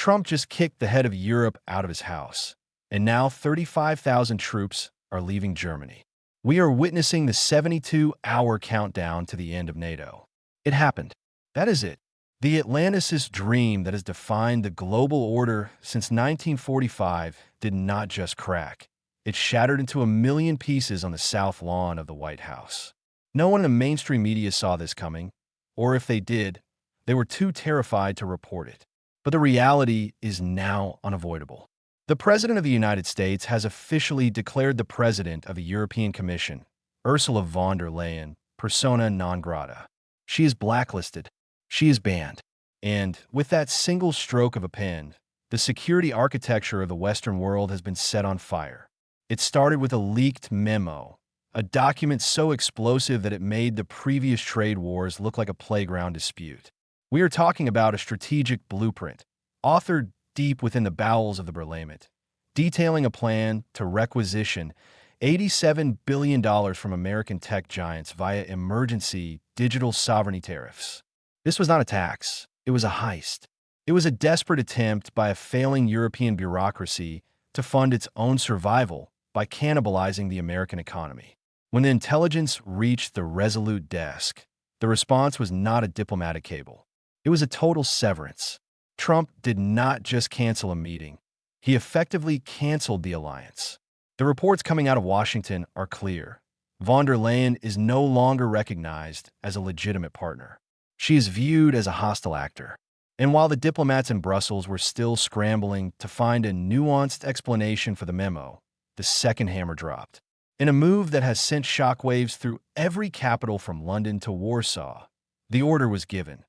Trump just kicked the head of Europe out of his house, and now 35,000 troops are leaving Germany. We are witnessing the 72-hour countdown to the end of NATO. It happened. That is it. The Atlanticist dream that has defined the global order since 1945 did not just crack. It shattered into a million pieces on the south lawn of the White House. No one in the mainstream media saw this coming, or if they did, they were too terrified to report it. But the reality is now unavoidable. The President of the United States has officially declared the President of the European Commission, Ursula von der Leyen, persona non grata. She is blacklisted. She is banned. And with that single stroke of a pen, the security architecture of the Western world has been set on fire. It started with a leaked memo, a document so explosive that it made the previous trade wars look like a playground dispute. We are talking about a strategic blueprint, authored deep within the bowels of the Parliament, detailing a plan to requisition $87 billion from American tech giants via emergency digital sovereignty tariffs. This was not a tax. It was a heist. It was a desperate attempt by a failing European bureaucracy to fund its own survival by cannibalizing the American economy. When the intelligence reached the Resolute desk, the response was not a diplomatic cable. It was a total severance. Trump did not just cancel a meeting. He effectively canceled the alliance. The reports coming out of Washington are clear. Von der Leyen is no longer recognized as a legitimate partner. She is viewed as a hostile actor. And while the diplomats in Brussels were still scrambling to find a nuanced explanation for the memo, the second hammer dropped. In a move that has sent shockwaves through every capital from London to Warsaw, the order was given.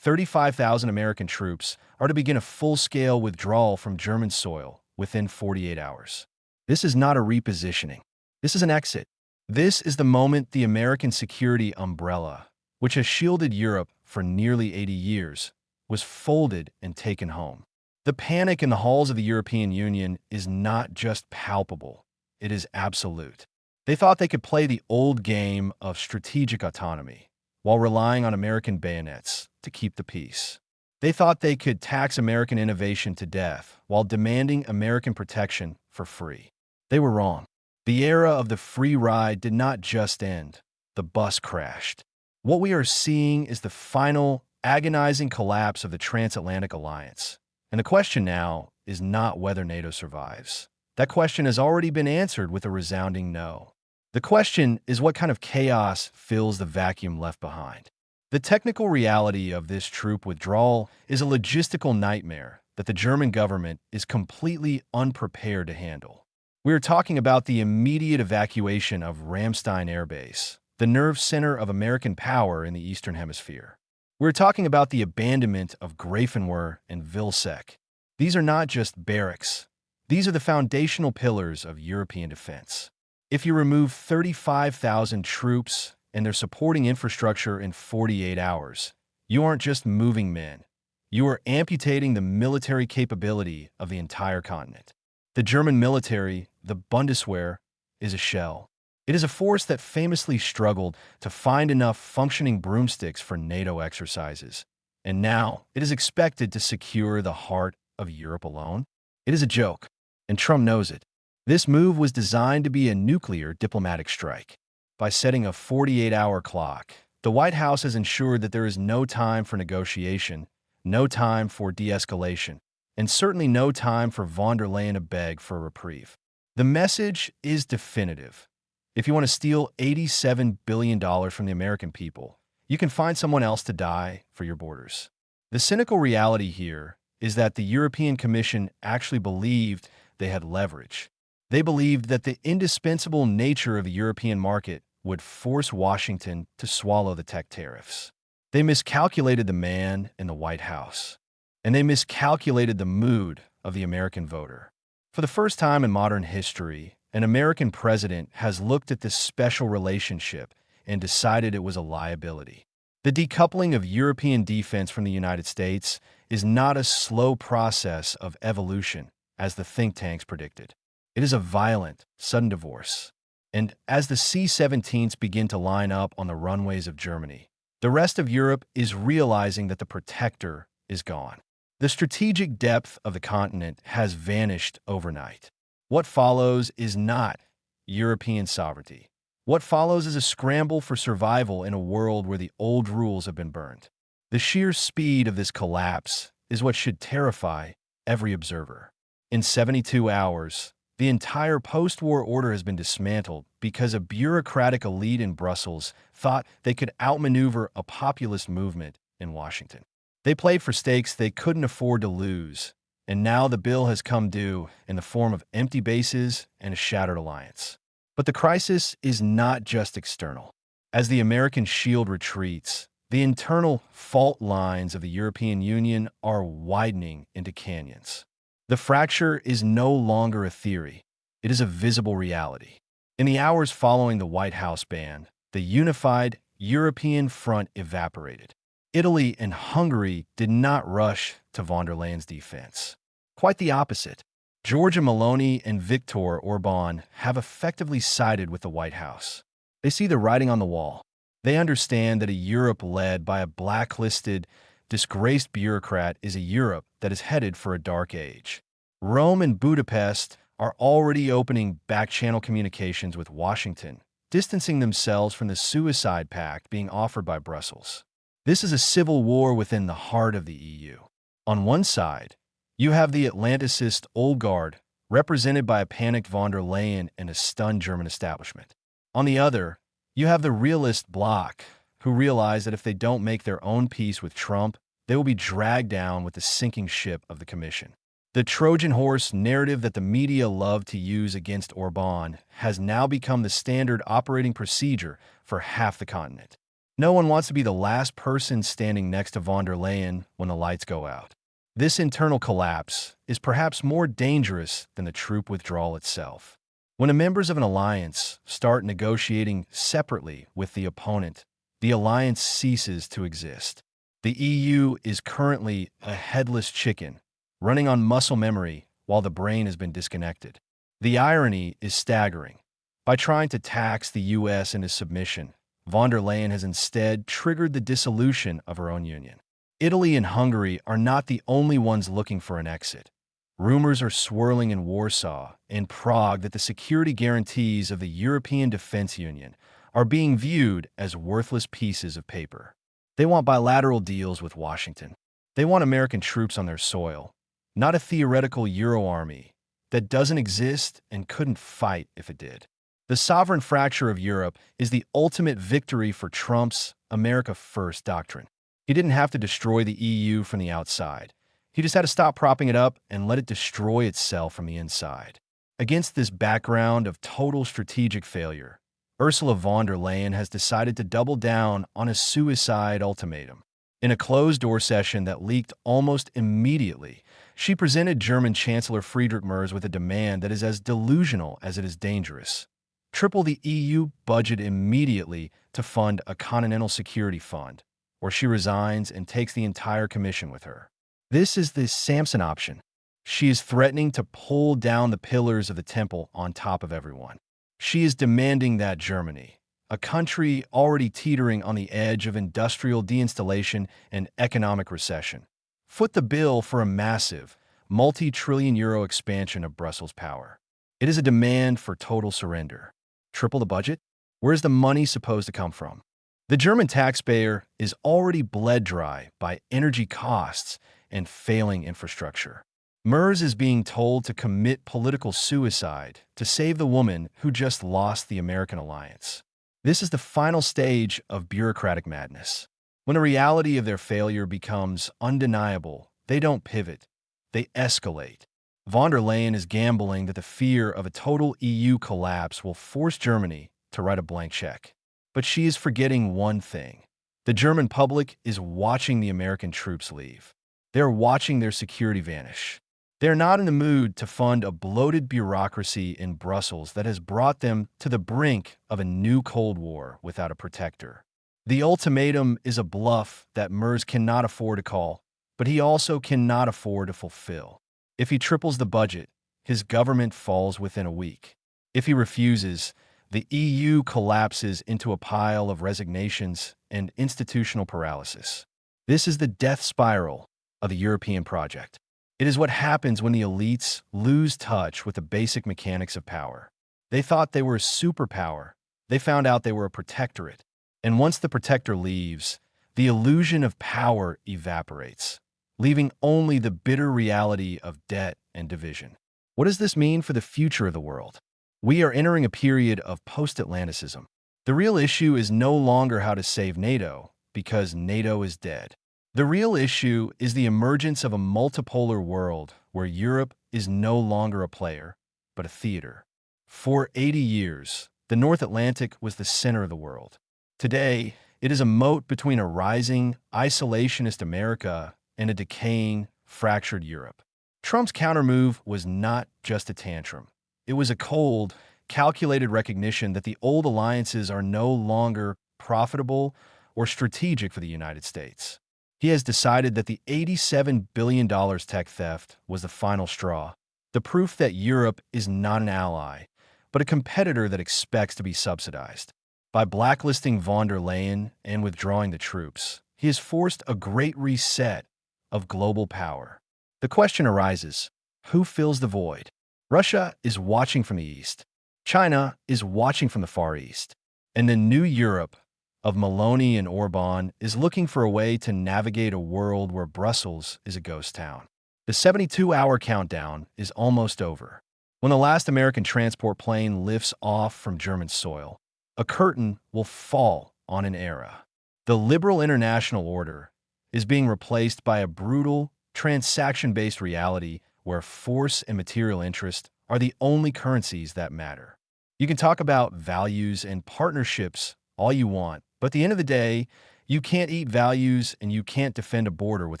35,000 American troops are to begin a full-scale withdrawal from German soil within 48 hours. This is not a repositioning. This is an exit. This is the moment the American security umbrella, which has shielded Europe for nearly 80 years, was folded and taken home. The panic in the halls of the European Union is not just palpable, it is absolute. They thought they could play the old game of strategic autonomy while relying on American bayonets to keep the peace. They thought they could tax American innovation to death while demanding American protection for free. They were wrong. The era of the free ride did not just end. The bus crashed. What we are seeing is the final, agonizing collapse of the transatlantic alliance. And the question now is not whether NATO survives. That question has already been answered with a resounding no. The question is what kind of chaos fills the vacuum left behind. The technical reality of this troop withdrawal is a logistical nightmare that the German government is completely unprepared to handle. We are talking about the immediate evacuation of Ramstein Air Base, the nerve center of American power in the Eastern Hemisphere. We're talking about the abandonment of Grafenwehr and Vilseck. These are not just barracks. These are the foundational pillars of European defense. If you remove 35,000 troops and their supporting infrastructure in 48 hours, you aren't just moving men. You are amputating the military capability of the entire continent. The German military, the Bundeswehr, is a shell. It is a force that famously struggled to find enough functioning broomsticks for NATO exercises. And now it is expected to secure the heart of Europe alone. It is a joke, and Trump knows it. This move was designed to be a nuclear diplomatic strike. By setting a 48-hour clock, the White House has ensured that there is no time for negotiation, no time for de-escalation, and certainly no time for von der Leyen to beg for a reprieve. The message is definitive. If you want to steal $87 billion from the American people, you can find someone else to die for your borders. The cynical reality here is that the European Commission actually believed they had leverage. They believed that the indispensable nature of the European market would force Washington to swallow the tech tariffs. They miscalculated the man in the White House, and they miscalculated the mood of the American voter. For the first time in modern history, an American president has looked at this special relationship and decided it was a liability. The decoupling of European defense from the United States is not a slow process of evolution, as the think tanks predicted. It is a violent, sudden divorce. And as the C-17s begin to line up on the runways of Germany, the rest of Europe is realizing that the protector is gone. The strategic depth of the continent has vanished overnight. What follows is not European sovereignty. What follows is a scramble for survival in a world where the old rules have been burned. The sheer speed of this collapse is what should terrify every observer. In 72 hours, the entire post-war order has been dismantled because a bureaucratic elite in Brussels thought they could outmaneuver a populist movement in Washington. They played for stakes they couldn't afford to lose, and now the bill has come due in the form of empty bases and a shattered alliance. But the crisis is not just external. As the American shield retreats, the internal fault lines of the European Union are widening into canyons. The fracture is no longer a theory. It is a visible reality. In the hours following the White House ban, the unified European front evaporated. Italy and Hungary did not rush to von der Leyen's defense. Quite the opposite. Giorgia Meloni and Viktor Orban have effectively sided with the White House. They see the writing on the wall. They understand that a Europe led by a blacklisted, disgraced bureaucrat is a Europe that is headed for a dark age. Rome and Budapest are already opening back-channel communications with Washington, distancing themselves from the suicide pact being offered by Brussels. This is a civil war within the heart of the EU. On one side, you have the Atlanticist old guard, represented by a panicked von der Leyen and a stunned German establishment. On the other, you have the realist bloc, who realize that if they don't make their own peace with Trump, they will be dragged down with the sinking ship of the Commission. The Trojan horse narrative that the media love to use against Orban has now become the standard operating procedure for half the continent. No one wants to be the last person standing next to von der Leyen when the lights go out. This internal collapse is perhaps more dangerous than the troop withdrawal itself. When the members of an alliance start negotiating separately with the opponent, the alliance ceases to exist. The EU is currently a headless chicken, running on muscle memory while the brain has been disconnected. The irony is staggering. By trying to tax the US into submission, von der Leyen has instead triggered the dissolution of her own union. Italy and Hungary are not the only ones looking for an exit. Rumors are swirling in Warsaw and Prague that the security guarantees of the European Defense Union are being viewed as worthless pieces of paper. They want bilateral deals with Washington. They want American troops on their soil, not a theoretical Euro army that doesn't exist and couldn't fight if it did. The sovereign fracture of Europe is the ultimate victory for Trump's America First doctrine. He didn't have to destroy the EU from the outside. He just had to stop propping it up and let it destroy itself from the inside. Against this background of total strategic failure, Ursula von der Leyen has decided to double down on a suicide ultimatum. In a closed-door session that leaked almost immediately, she presented German Chancellor Friedrich Merz with a demand that is as delusional as it is dangerous. Triple the EU budget immediately to fund a continental security fund, or she resigns and takes the entire commission with her. This is the Samson option. She is threatening to pull down the pillars of the temple on top of everyone. She is demanding that Germany, a country already teetering on the edge of industrial deinstallation and economic recession, foot the bill for a massive, multi-trillion euro expansion of Brussels power. It is a demand for total surrender. Triple the budget? Where's the money supposed to come from? The German taxpayer is already bled dry by energy costs and failing infrastructure. Merz is being told to commit political suicide to save the woman who just lost the American alliance. This is the final stage of bureaucratic madness. When the reality of their failure becomes undeniable, they don't pivot, they escalate. Von der Leyen is gambling that the fear of a total EU collapse will force Germany to write a blank check. But she is forgetting one thing. The German public is watching the American troops leave. They're watching their security vanish. They're not in the mood to fund a bloated bureaucracy in Brussels that has brought them to the brink of a new Cold War without a protector. The ultimatum is a bluff that Merz cannot afford to call, but he also cannot afford to fulfill. If he triples the budget, his government falls within a week. If he refuses, the EU collapses into a pile of resignations and institutional paralysis. This is the death spiral of the European project. It is what happens when the elites lose touch with the basic mechanics of power. They thought they were a superpower. They found out they were a protectorate. And once the protector leaves, the illusion of power evaporates, leaving only the bitter reality of debt and division. What does this mean for the future of the world? We are entering a period of post-Atlanticism. The real issue is no longer how to save NATO, because NATO is dead. The real issue is the emergence of a multipolar world where Europe is no longer a player, but a theater. For 80 years, the North Atlantic was the center of the world. Today, it is a moat between a rising, isolationist America and a decaying, fractured Europe. Trump's countermove was not just a tantrum. It was a cold, calculated recognition that the old alliances are no longer profitable or strategic for the United States. He has decided that the $87 billion tech theft was the final straw, the proof that Europe is not an ally, but a competitor that expects to be subsidized. By blacklisting von der Leyen and withdrawing the troops, he has forced a great reset of global power. The question arises, who fills the void? Russia is watching from the east. China is watching from the Far East. And the new Europe of Meloni and Orban is looking for a way to navigate a world where Brussels is a ghost town. The 72-hour countdown is almost over. When the last American transport plane lifts off from German soil, a curtain will fall on an era. The liberal international order is being replaced by a brutal, transaction-based reality where force and material interest are the only currencies that matter. You can talk about values and partnerships all you want, but at the end of the day, you can't eat values and you can't defend a border with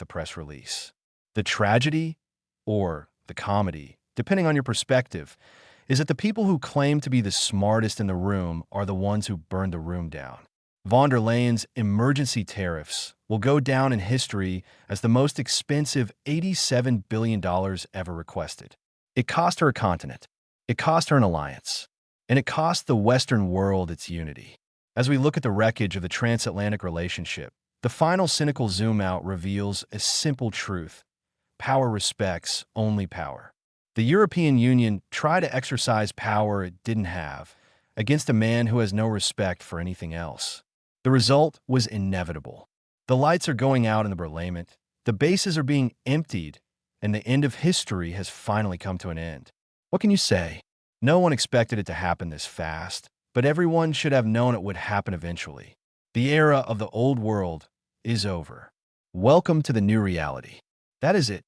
a press release. The tragedy, or the comedy, depending on your perspective, is that the people who claim to be the smartest in the room are the ones who burned the room down. Von der Leyen's emergency tariffs will go down in history as the most expensive $87 billion ever requested. It cost her a continent, it cost her an alliance, and it cost the Western world its unity. As we look at the wreckage of the transatlantic relationship, the final cynical zoom out reveals a simple truth. Power respects only power. The European Union tried to exercise power it didn't have against a man who has no respect for anything else. The result was inevitable. The lights are going out in the Parliament, the bases are being emptied, and the end of history has finally come to an end. What can you say? No one expected it to happen this fast, but everyone should have known it would happen eventually. The era of the old world is over. Welcome to the new reality. That is it.